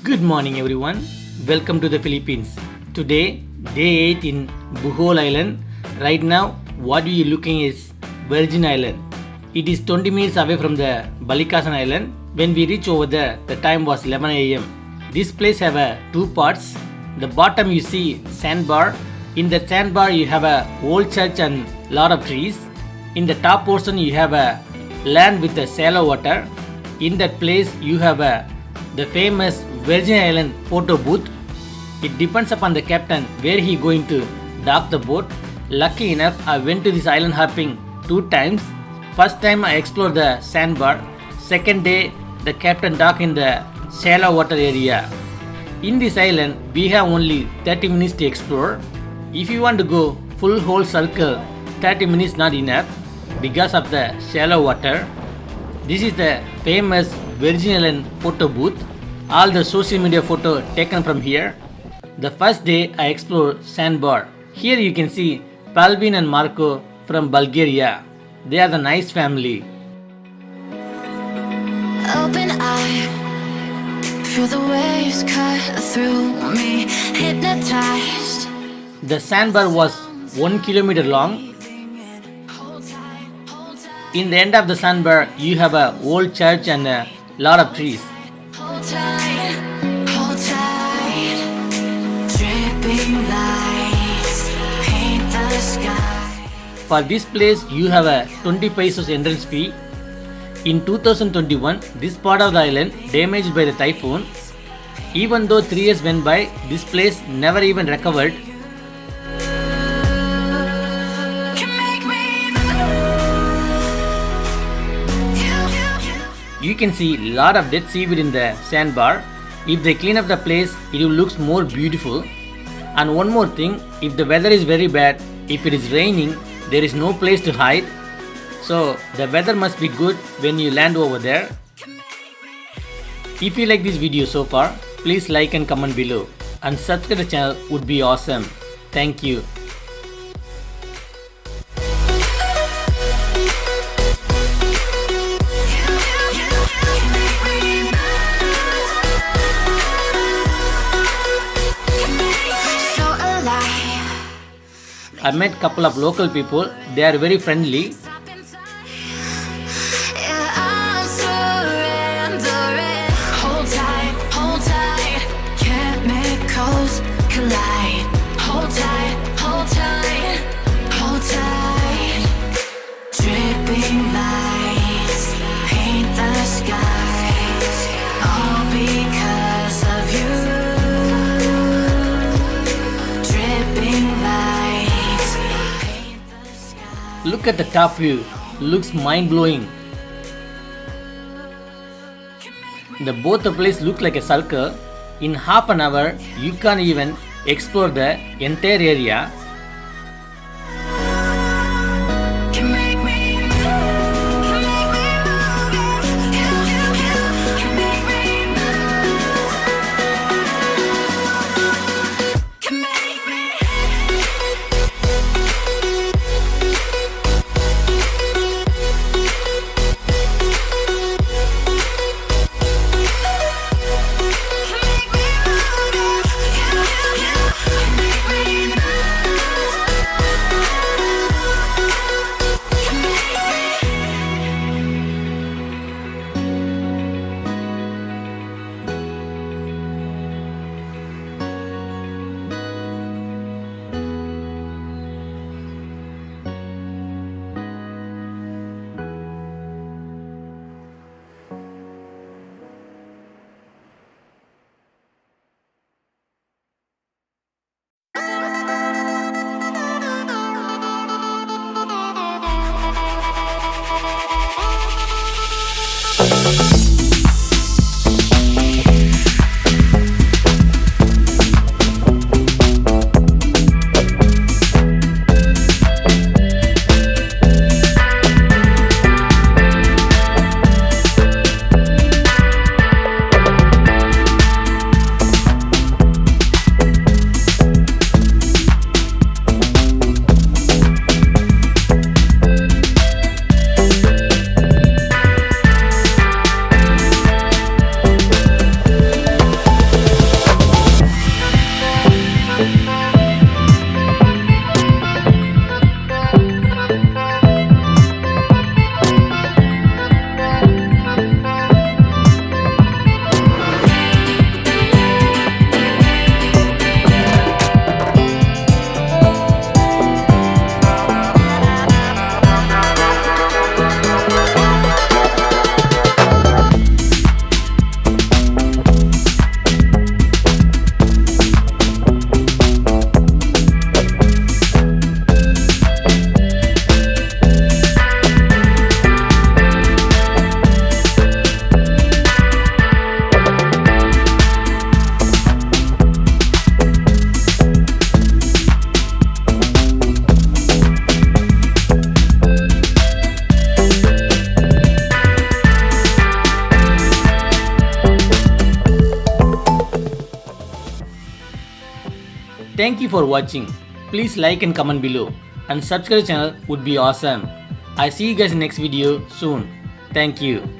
Good morning, everyone. Welcome to the Philippines. Today, day 8 in Bohol Island. Right now, what we are looking is Virgin Island. It is 20 minutes away from the Balikasan Island. When we reach over there, the time was 11 a.m. This place have two parts. The bottom you see sandbar. In the sandbar you have a old church and lot of trees. In the top portion you have a land with a shallow water. In that place you have the famous Virgin Island photo booth. It depends upon the captain where he going to dock the boat. Lucky enough, I went to this island hopping 2 times. First time I explored the sandbar. Second day, the captain docked in the shallow water area. In this island, we have only 30 minutes to explore. If you want to go full whole circle, 30 minutes not enough because of the shallow water. This is the famous Virgin Island photo booth. All the social media photo taken from here. The first day I explored sandbar. Here you can see Palvin and Marco from Bulgaria. They are the nice family. Open eye, feel the waves cut through me, hypnotized. The sandbar was 1 kilometer long. In the end of the sandbar, you have a old church and a lot of trees. Hold tight, dripping lights paint the sky. For this place, you have a 20 pesos entrance fee. In 2021, this part of the island damaged by the typhoon. Even though 3 years went by, this place never even recovered. You can see a lot of dead seaweed in the sandbar. If they clean up the place, it will look more beautiful. And one more thing, if the weather is very bad, if it is raining, there is no place to hide. So the weather must be good when you land over there. If you like this video so far, please like and comment below. And subscribe to the channel would be awesome. Thank you. I met couple of local people. They are very friendly. Yeah, I'm surrendering. Hold tight, chemicals collide. Hold tight, dripping lights paint the skies, all because of you. Dripping lights paint the sky. Look at the top view. Looks mind-blowing. Both the place look like a circle. In half an hour, you can't even explore the entire area. Can make me move. Can make me move. Can make me move. Can make me. Can make me move. Can make me move. Thank you for watching. Please like and comment below and subscribe channel would be awesome. I see you guys in next video soon. Thank you.